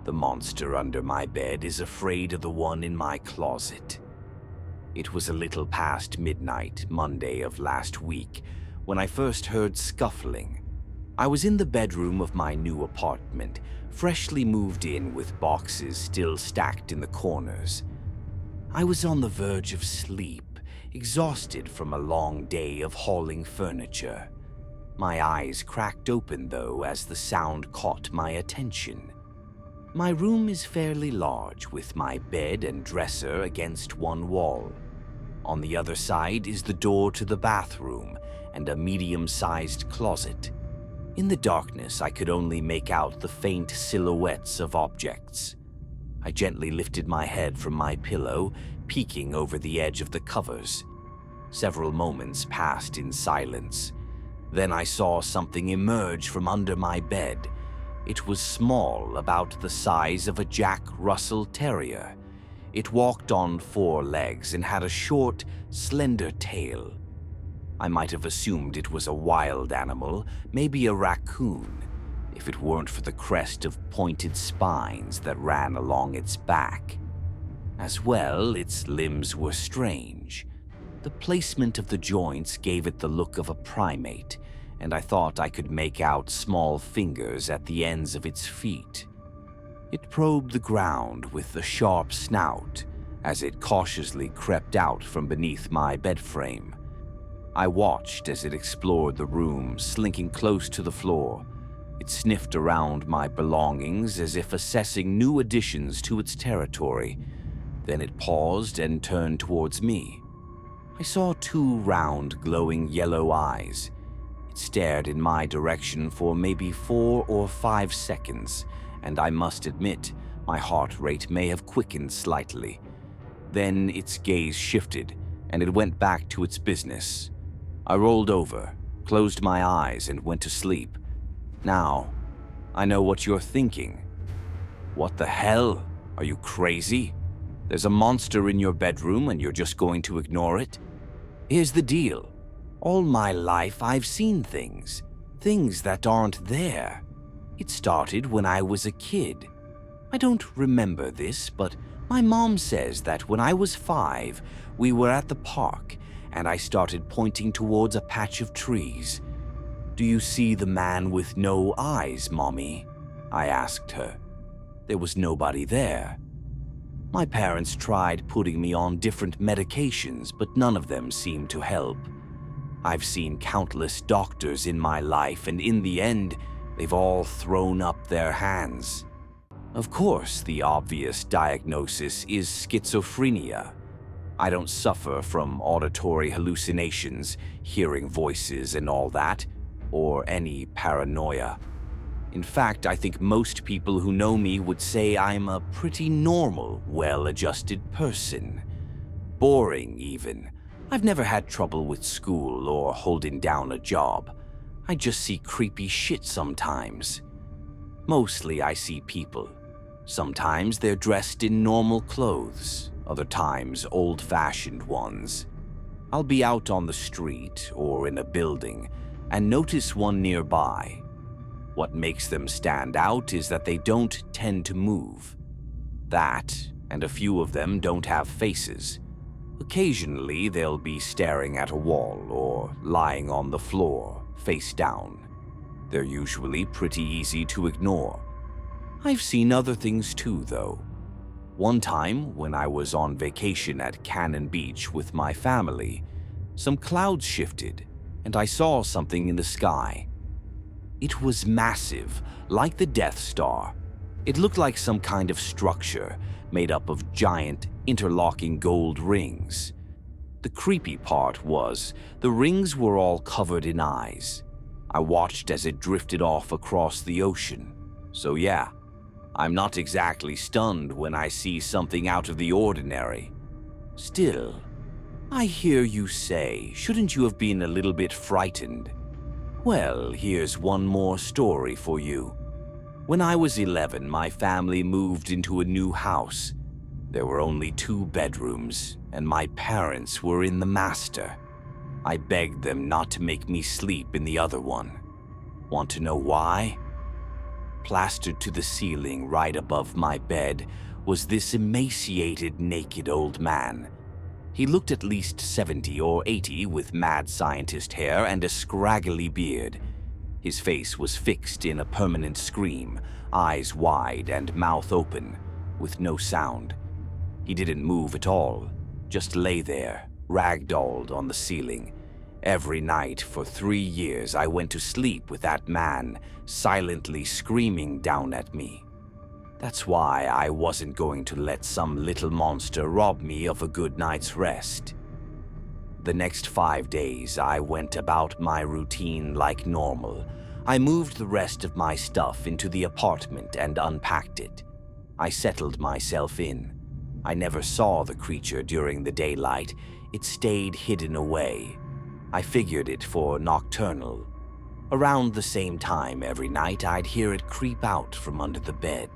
The monster under my bed is afraid of the one in my closet. It was a little past midnight, Monday of last week, when I first heard scuffling. I was in the bedroom of my new apartment, freshly moved in with boxes still stacked in the corners. I was on the verge of sleep, exhausted from a long day of hauling furniture. My eyes cracked open, though, as the sound caught my attention. My room is fairly large, with my bed and dresser against one wall. On the other side is the door to the bathroom and a medium-sized closet. In the darkness, I could only make out the faint silhouettes of objects. I gently lifted my head from my pillow, peeking over the edge of the covers. Several moments passed in silence. Then I saw something emerge from under my bed. It was small, about the size of a Jack Russell Terrier. It walked on 4 legs and had a short, slender tail. I might have assumed it was a wild animal, maybe a raccoon, if it weren't for the crest of pointed spines that ran along its back. As well, its limbs were strange. The placement of the joints gave it the look of a primate, and I thought I could make out small fingers at the ends of its feet. It probed the ground with a sharp snout as it cautiously crept out from beneath my bed frame. I watched as it explored the room, slinking close to the floor. It sniffed around my belongings as if assessing new additions to its territory. Then it paused and turned towards me. I saw 2 round, glowing yellow eyes. It stared in my direction for maybe 4 or 5 seconds, and I must admit, my heart rate may have quickened slightly. Then its gaze shifted, and it went back to its business. I rolled over, closed my eyes, and went to sleep. Now, I know what you're thinking. What the hell? Are you crazy? There's a monster in your bedroom and you're just going to ignore it? Here's the deal. All my life I've seen things that aren't there. It started when I was a kid. I don't remember this, but my mom says that when I was 5, we were at the park and I started pointing towards a patch of trees. "Do you see the man with no eyes, Mommy?" I asked her. There was nobody there. My parents tried putting me on different medications, but none of them seemed to help. I've seen countless doctors in my life, and in the end, they've all thrown up their hands. Of course, the obvious diagnosis is schizophrenia. I don't suffer from auditory hallucinations, hearing voices and all that, or any paranoia. In fact, I think most people who know me would say I'm a pretty normal, well-adjusted person. Boring, even. I've never had trouble with school or holding down a job. I just see creepy shit sometimes. Mostly I see people. Sometimes they're dressed in normal clothes, other times old-fashioned ones. I'll be out on the street or in a building and notice one nearby. What makes them stand out is that they don't tend to move. That, and a few of them don't have faces. Occasionally, they'll be staring at a wall or lying on the floor, face down. They're usually pretty easy to ignore. I've seen other things too, though. One time, when I was on vacation at Cannon Beach with my family, some clouds shifted, and I saw something in the sky. It was massive, like the Death Star. It looked like some kind of structure made up of giant, interlocking gold rings. The creepy part was, the rings were all covered in eyes. I watched as it drifted off across the ocean. So yeah, I'm not exactly stunned when I see something out of the ordinary. Still, I hear you say, shouldn't you have been a little bit frightened? Well, here's one more story for you. When I was 11, my family moved into a new house. There were only 2 bedrooms, and my parents were in the master. I begged them not to make me sleep in the other one. Want to know why? plastered to the ceiling right above my bed was this emaciated, naked old man. He looked at least 70 or 80 with mad scientist hair and a scraggly beard. His face was fixed in a permanent scream, eyes wide and mouth open, with no sound. He didn't move at all, just lay there, ragdolled on the ceiling. Every night for 3 years I went to sleep with that man silently screaming down at me. That's why I wasn't going to let some little monster rob me of a good night's rest. The next 5 days I went about my routine like normal. I moved the rest of my stuff into the apartment and unpacked it. I settled myself in. I never saw the creature during the daylight. It stayed hidden away. I figured it for nocturnal. Around the same time every night, I'd hear it creep out from under the bed.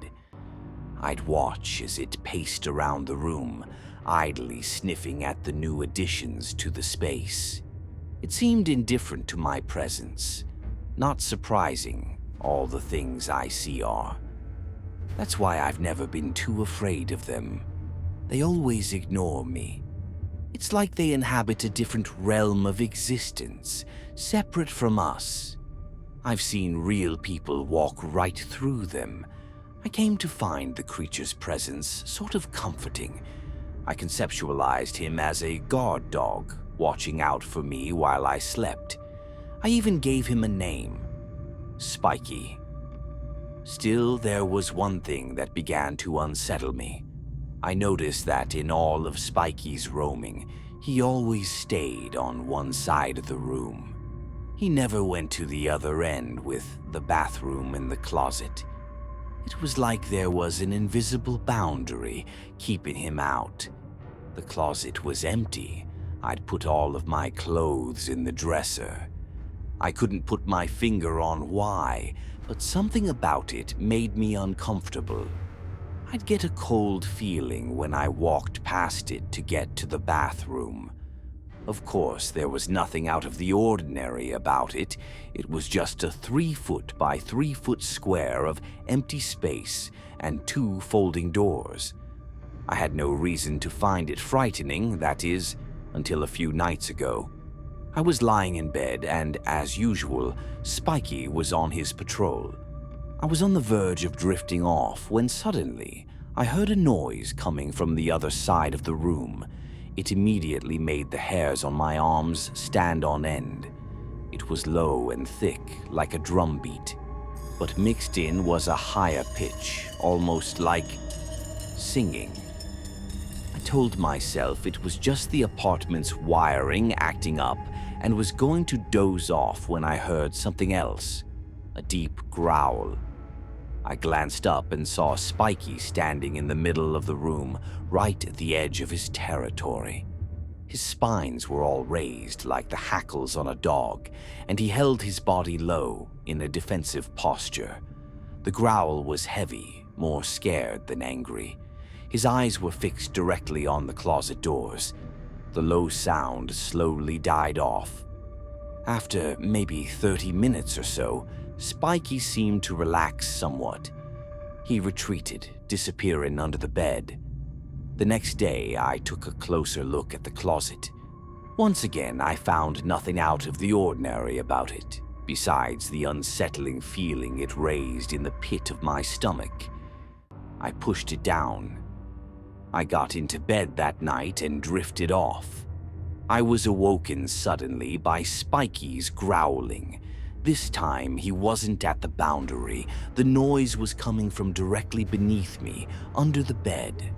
I'd watch as it paced around the room, idly sniffing at the new additions to the space. It seemed indifferent to my presence. Not surprising, all the things I see are. That's why I've never been too afraid of them. They always ignore me. It's like they inhabit a different realm of existence, separate from us. I've seen real people walk right through them. I came to find the creature's presence sort of comforting. I conceptualized him as a guard dog, watching out for me while I slept. I even gave him a name, Spiky. Still, there was one thing that began to unsettle me. I noticed that in all of Spiky's roaming, he always stayed on one side of the room. He never went to the other end with the bathroom and the closet. It was like there was an invisible boundary keeping him out. The closet was empty. I'd put all of my clothes in the dresser. I couldn't put my finger on why, but something about it made me uncomfortable. I'd get a cold feeling when I walked past it to get to the bathroom. Of course, there was nothing out of the ordinary about it. It was just a 3-foot by 3-foot square of empty space and 2 folding doors. I had no reason to find it frightening, that is, until a few nights ago. I was lying in bed and, as usual, Spiky was on his patrol. I was on the verge of drifting off when suddenly I heard a noise coming from the other side of the room. It immediately made the hairs on my arms stand on end. It was low and thick, like a drum beat, but mixed in was a higher pitch, almost like singing. I told myself it was just the apartment's wiring acting up and was going to doze off when I heard something else, a deep growl. I glanced up and saw Spiky standing in the middle of the room, right at the edge of his territory. His spines were all raised like the hackles on a dog, and he held his body low in a defensive posture. The growl was heavy, more scared than angry. His eyes were fixed directly on the closet doors. The low sound slowly died off. After maybe 30 minutes or so, Spiky seemed to relax somewhat. He retreated, disappearing under the bed. The next day, I took a closer look at the closet. Once again, I found nothing out of the ordinary about it, besides the unsettling feeling it raised in the pit of my stomach. I pushed it down. I got into bed that night and drifted off. I was awoken suddenly by Spiky's growling. This time, he wasn't at the boundary. The noise was coming from directly beneath me, under the bed.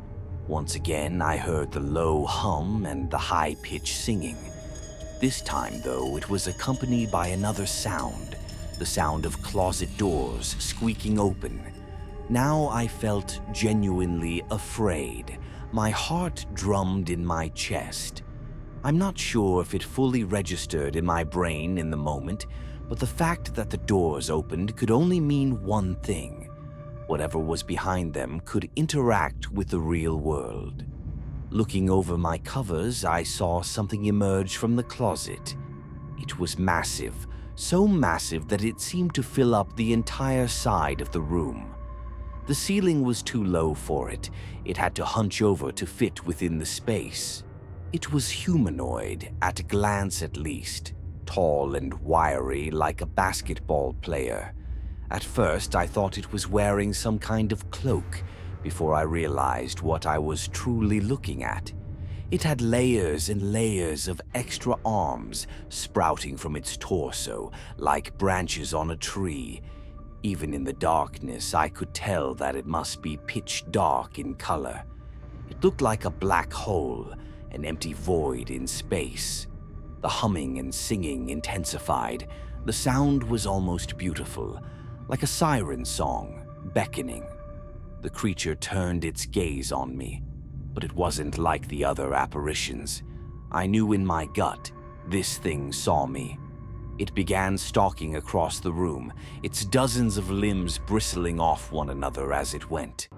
Once again, I heard the low hum and the high-pitched singing. This time, though, it was accompanied by another sound, the sound of closet doors squeaking open. Now I felt genuinely afraid. My heart drummed in my chest. I'm not sure if it fully registered in my brain in the moment, but the fact that the doors opened could only mean one thing. Whatever was behind them could interact with the real world. Looking over my covers, I saw something emerge from the closet. It was massive, so massive that it seemed to fill up the entire side of the room. The ceiling was too low for it. It had to hunch over to fit within the space. It was humanoid, at a glance at least, tall and wiry like a basketball player. At first, I thought it was wearing some kind of cloak, before I realized what I was truly looking at. It had layers and layers of extra arms sprouting from its torso, like branches on a tree. Even in the darkness, I could tell that it must be pitch dark in color. It looked like a black hole, an empty void in space. The humming and singing intensified. The sound was almost beautiful, like a siren song, beckoning. The creature turned its gaze on me, but it wasn't like the other apparitions. I knew in my gut this thing saw me. It began stalking across the room, its dozens of limbs bristling off one another as it went.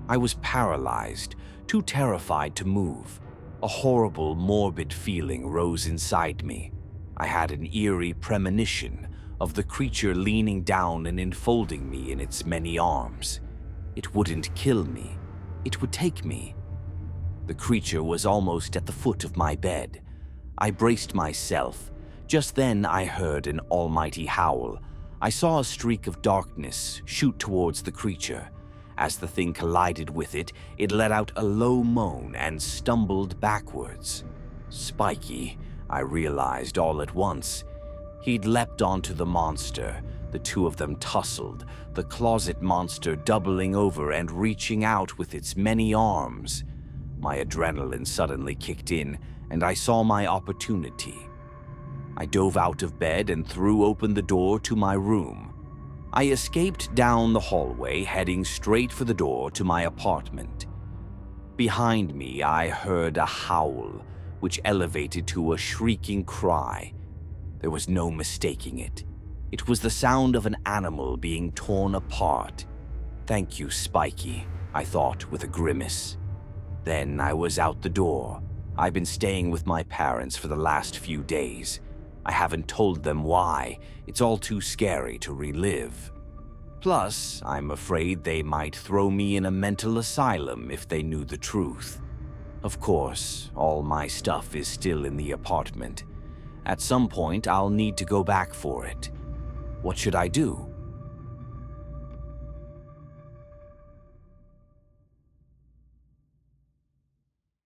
I was paralyzed, too terrified to move. A horrible, morbid feeling rose inside me. I had an eerie premonition of the creature leaning down and enfolding me in its many arms. It wouldn't kill me. It would take me. The creature was almost at the foot of my bed. I braced myself. Just then I heard an almighty howl. I saw a streak of darkness shoot towards the creature. As the thing collided with it, it let out a low moan and stumbled backwards. Spiky, I realized all at once. He'd leapt onto the monster. The two of them tussled, the closet monster doubling over and reaching out with its many arms. My adrenaline suddenly kicked in, and I saw my opportunity. I dove out of bed and threw open the door to my room. I escaped down the hallway, heading straight for the door to my apartment. Behind me, I heard a howl, which elevated to a shrieking cry. There was no mistaking it. It was the sound of an animal being torn apart. Thank you, Spiky, I thought with a grimace. Then I was out the door. I've been staying with my parents for the last few days. I haven't told them why. It's all too scary to relive. Plus, I'm afraid they might throw me in a mental asylum if they knew the truth. Of course, all my stuff is still in the apartment. At some point, I'll need to go back for it. What should I do?